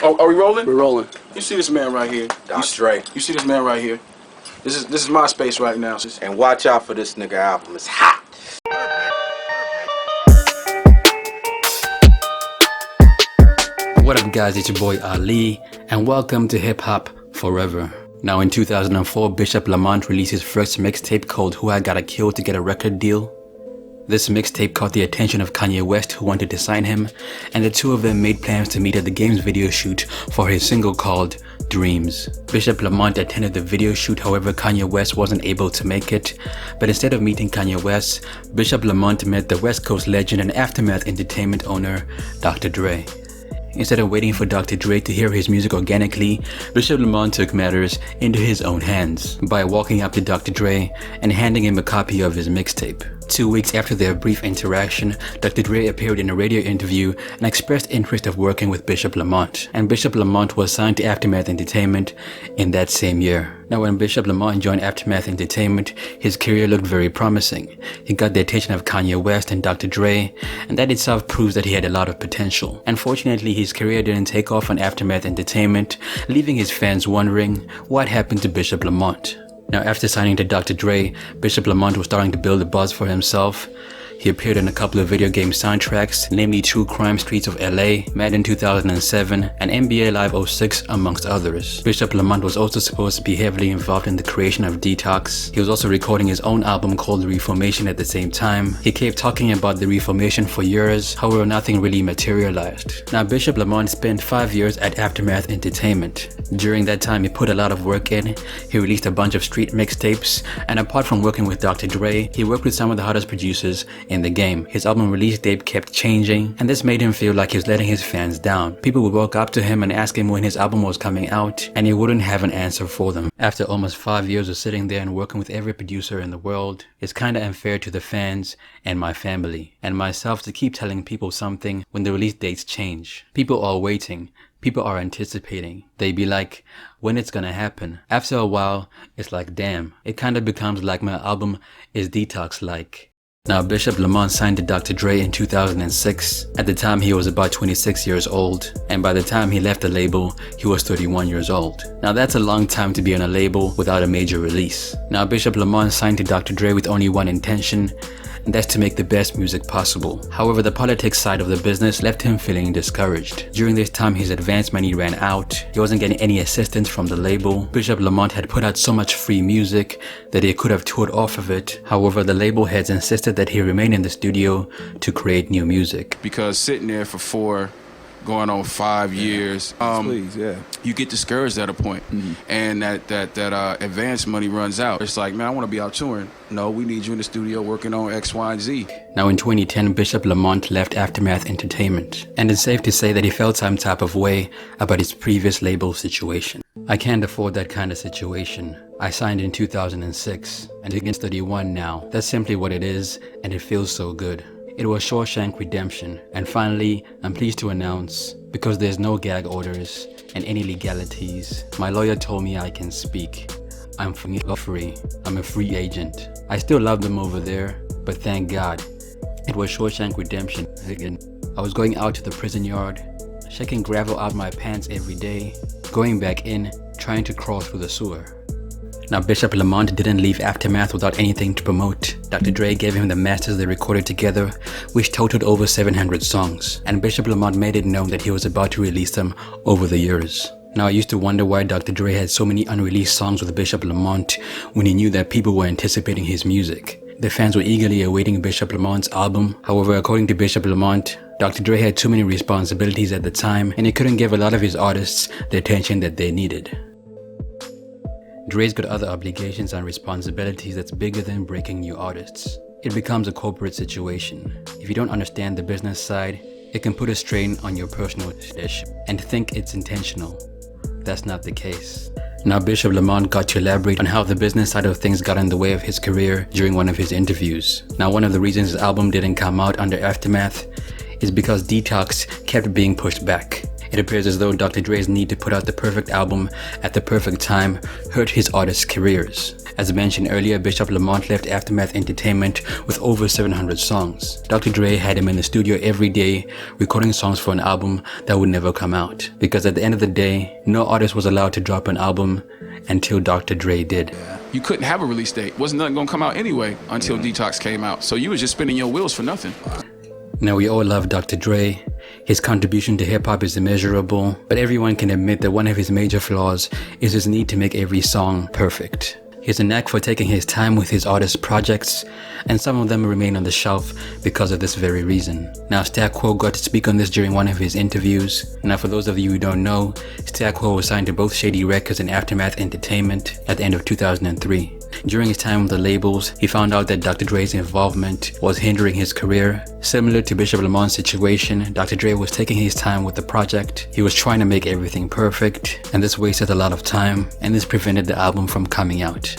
Oh, are we rolling? We're rolling. You see this man right here? Dr.Dre. You see this man right here? This is my space right now. And watch out for this nigga album. It's hot. What up, guys? It's your boy Ali, and welcome to Hip Hop Forever. Now, in 2004, Bishop Lamont released his first mixtape called Who I Gotta Kill to Get a Record Deal. This mixtape caught the attention of Kanye West, who wanted to sign him, and the two of them made plans to meet at the game's video shoot for his single called Dreams. Bishop Lamont attended the video shoot, however Kanye West wasn't able to make it, but instead of meeting Kanye West, Bishop Lamont met the West Coast legend and Aftermath Entertainment owner, Dr.Dre. Instead of waiting for Dr. Dre to hear his music organically, Bishop Lamont took matters into his own hands by walking up to Dr. Dre and handing him a copy of his mixtape. 2 weeks after their brief interaction, Dr. Dre appeared in a radio interview and expressed interest of working with Bishop Lamont, and Bishop Lamont was signed to Aftermath Entertainment in that same year. Now, when Bishop Lamont joined Aftermath Entertainment, his career looked very promising. He got the attention of Kanye West and Dr. Dre, and that itself proves that he had a lot of potential. Unfortunately, his career didn't take off on Aftermath Entertainment, leaving his fans wondering what happened to Bishop Lamont. Now, after signing to Dr. Dre, Bishop Lamont was starting to build a buzz for himself. He appeared in a couple of video game soundtracks, namely True Crime Streets of LA, Madden 2007, and NBA Live 06, amongst others. Bishop Lamont was also supposed to be heavily involved in the creation of Detox. He was also recording his own album called Reformation at the same time. He kept talking about the Reformation for years, however nothing really materialized. Now, Bishop Lamont spent 5 years at Aftermath Entertainment. During that time, he put a lot of work in. He released a bunch of street mixtapes, and apart from working with Dr. Dre, he worked with some of the hottest producers in the game. His album release date kept changing, and this made him feel like he was letting his fans down. People would walk up to him and ask him when his album was coming out, and he wouldn't have an answer for them. After almost 5 years of sitting there and working with every producer in the world, it's kinda unfair to the fans and my family and myself to keep telling people something when the release dates change. People are waiting. People are anticipating. They be like, when it's gonna happen? After a while, it's like, damn. It kinda becomes like my album is Detox-like. Now, Bishop Lamont signed to Dr. Dre in 2006. At the time, he was about 26 years old, and by the time he left the label, he was 31 years old. Now, that's a long time to be on a label without a major release. Now, Bishop Lamont signed to Dr. Dre with only one intention, and that's to make the best music possible. However, the politics side of the business left him feeling discouraged. During this time, his advance money ran out. He wasn't getting any assistance from the label. Bishop Lamont had put out so much free music that he could have toured off of it. However, the label heads insisted that he remain in the studio to create new music. Because sitting there for 4, going on 5 years, you get discouraged at a point, and that advance money runs out. It's like, man, I want to be out touring. No, we need you in the studio working on X, Y, and Z. Now, in 2010, Bishop Lamont left Aftermath Entertainment, and it's safe to say that he felt some type of way about his previous label situation. I can't afford that kind of situation. I signed in 2006, and against 31 now. That's simply what it is, and it feels so good. It was Shawshank Redemption, and finally, I'm pleased to announce, because there's no gag orders and any legalities, my lawyer told me I can speak. I'm free. I'm a free agent. I still love them over there, but thank God, it was Shawshank Redemption again. I was going out to the prison yard, shaking gravel out my pants every day, going back in, trying to crawl through the sewer. Now, Bishop Lamont didn't leave Aftermath without anything to promote. Dr. Dre gave him the masters they recorded together, which totaled over 700 songs, and Bishop Lamont made it known that he was about to release them over the years. Now, I used to wonder why Dr. Dre had so many unreleased songs with Bishop Lamont when he knew that people were anticipating his music. The fans were eagerly awaiting Bishop Lamont's album. However, according to Bishop Lamont, Dr. Dre had too many responsibilities at the time, and he couldn't give a lot of his artists the attention that they needed. Dre's got other obligations and responsibilities that's bigger than breaking new artists. It becomes a corporate situation. If you don't understand the business side, it can put a strain on your personal ish and think it's intentional. That's not the case. Now, Bishop Lamont got to elaborate on how the business side of things got in the way of his career during one of his interviews. Now, one of the reasons his album didn't come out under Aftermath is because Detox kept being pushed back. It appears as though Dr. Dre's need to put out the perfect album at the perfect time hurt his artists' careers. As mentioned earlier, Bishop Lamont left Aftermath Entertainment with over 700 songs. Dr. Dre had him in the studio every day, recording songs for an album that would never come out. Because at the end of the day, no artist was allowed to drop an album until Dr. Dre did. You couldn't have a release date. Wasn't nothing gonna come out anyway until Detox came out. So you was just spinning your wheels for nothing. Now, we all love Dr. Dre. His contribution to hip-hop is immeasurable, but everyone can admit that one of his major flaws is his need to make every song perfect. He has a knack for taking his time with his artist projects, and some of them remain on the shelf because of this very reason. Now, Stack Quo got to speak on this during one of his interviews. Now, for those of you who don't know, Stack Quo was signed to both Shady Records and Aftermath Entertainment at the end of 2003. During his time with the labels, he found out that Dr. Dre's involvement was hindering his career. Similar to Bishop Lamont's situation, Dr. Dre was taking his time with the project. He was trying to make everything perfect, and this wasted a lot of time, and this prevented the album from coming out.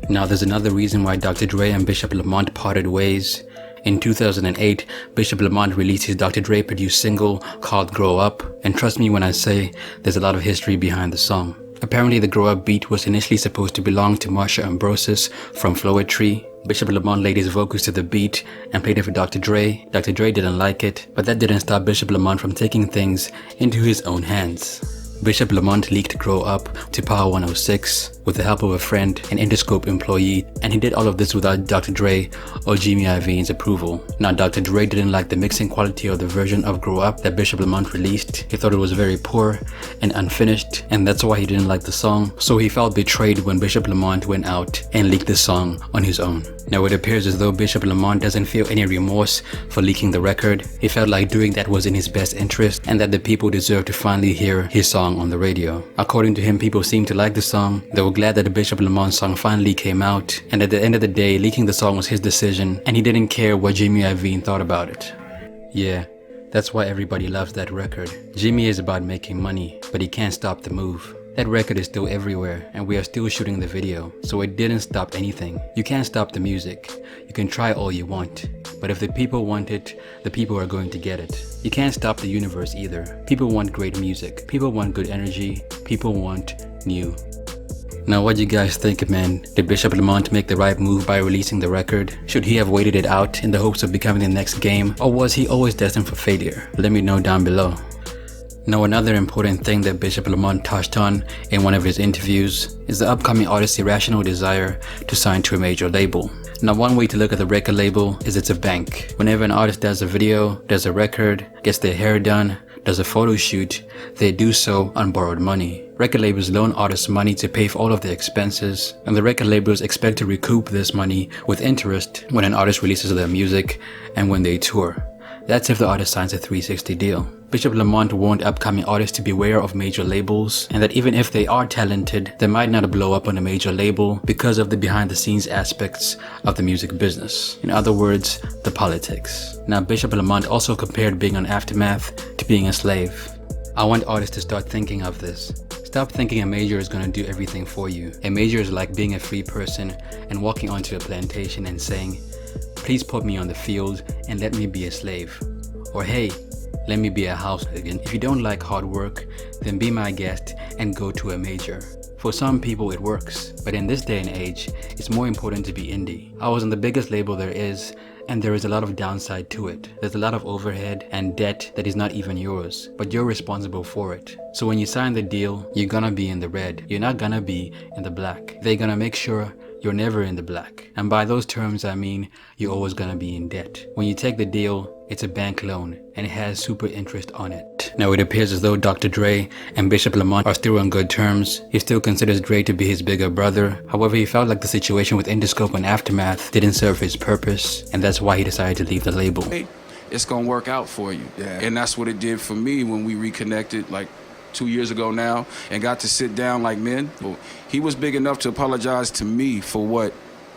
Now, there's another reason why Dr. Dre and Bishop Lamont parted ways. In 2008, Bishop Lamont released his Dr. Dre produced single called Grow Up, and trust me when I say there's a lot of history behind the song. Apparently, the Grow Up beat was initially supposed to belong to Marsha Ambrosius from Floetry. Bishop Lamont laid his vocals to the beat and played it for Dr. Dre. Dr. Dre didn't like it, but that didn't stop Bishop Lamont from taking things into his own hands. Bishop Lamont leaked Grow Up to Power 106 with the help of a friend, an Interscope employee, and he did all of this without Dr. Dre or Jimmy Iovine's approval. Now, Dr. Dre didn't like the mixing quality of the version of Grow Up that Bishop Lamont released. He thought it was very poor and unfinished, and that's why he didn't like the song. So he felt betrayed when Bishop Lamont went out and leaked the song on his own. Now, it appears as though Bishop Lamont doesn't feel any remorse for leaking the record. He felt like doing that was in his best interest and that the people deserved to finally hear his song on the radio. According to him, people seemed to like the song. They were glad that the Bishop Lamont song finally came out, and at the end of the day, leaking the song was his decision, and he didn't care what Jimmy Iovine thought about it. Yeah, that's why everybody loves that record. Jimmy is about making money, but he can't stop the move. That record is still everywhere, and we are still shooting the video, so it didn't stop anything. You can't stop the music. You can try all you want, but if the people want it, the people are going to get it. You can't stop the universe either. People want great music. People want good energy. People want new. Now, what do you guys think, man? Did Bishop Lamont make the right move by releasing the record? Should he have waited it out in the hopes of becoming the next Game, or was he always destined for failure? Let me know down below. Now, another important thing that Bishop Lamont touched on in one of his interviews is the upcoming artist's irrational desire to sign to a major label. Now, one way to look at the record label is it's a bank. Whenever an artist does a video, does a record, gets their hair done, does a photo shoot, they do so on borrowed money. Record labels loan artists money to pay for all of their expenses, and the record labels expect to recoup this money with interest when an artist releases their music and when they tour. That's if the artist signs a 360 deal. Bishop Lamont warned upcoming artists to beware of major labels, and that even if they are talented, they might not blow up on a major label because of the behind-the-scenes aspects of the music business. In other words, the politics. Now, Bishop Lamont also compared being on Aftermath to being a slave. I want artists to start thinking of this. Stop thinking a major is going to do everything for you. A major is like being a free person and walking onto a plantation and saying, "Please put me on the field and let me be a slave." Or, "Hey, let me be a house again. If you don't like hard work, then be my guest and go to a major." For some people it works, but in this day and age, it's more important to be indie. I was on the biggest label there is, and there is a lot of downside to it. There's a lot of overhead and debt that is not even yours, but you're responsible for it. So when you sign the deal, you're gonna be in the red. You're not gonna be in the black. They're gonna make sure you're never in the black. And by those terms, I mean you're always gonna be in debt. When you take the deal, it's a bank loan, and it has super interest on it. Now, it appears as though Dr. Dre and Bishop Lamont are still on good terms. He still considers Dre to be his bigger brother. However, he felt like the situation with Interscope and Aftermath didn't serve his purpose, and that's why he decided to leave the label. It's gonna work out for you. Yeah. And that's what it did for me when we reconnected, like 2 years ago now, and got to sit down like men. He was big enough to apologize to me for what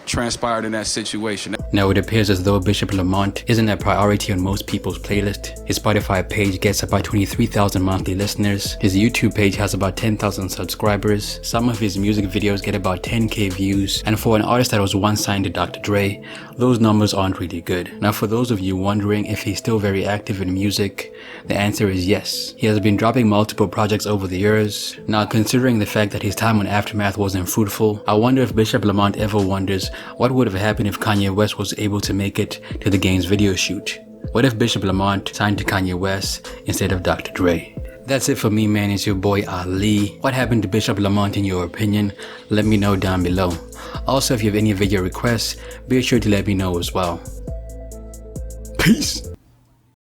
transpired in that situation. Now it appears as though Bishop Lamont isn't a priority on most people's playlist. His Spotify page gets about 23,000 monthly listeners. His YouTube page has about 10,000 subscribers. Some of his music videos get about 10k views. And for an artist that was once signed to Dr. Dre, those numbers aren't really good. Now for those of you wondering if he's still very active in music, the answer is yes. He has been dropping multiple projects over the years. Now considering the fact that his time on Aftermath wasn't fruitful, I wonder if Bishop Lamont ever wonders what would have happened if Kanye West was able to make it to the Game's video shoot. What if Bishop Lamont signed to Kanye West instead of Dr. Dre? That's it for me, man. It's your boy Ali. What happened to Bishop Lamont in your opinion? Let me know down below. Also, if you have any video requests, be sure to let me know as well. Peace.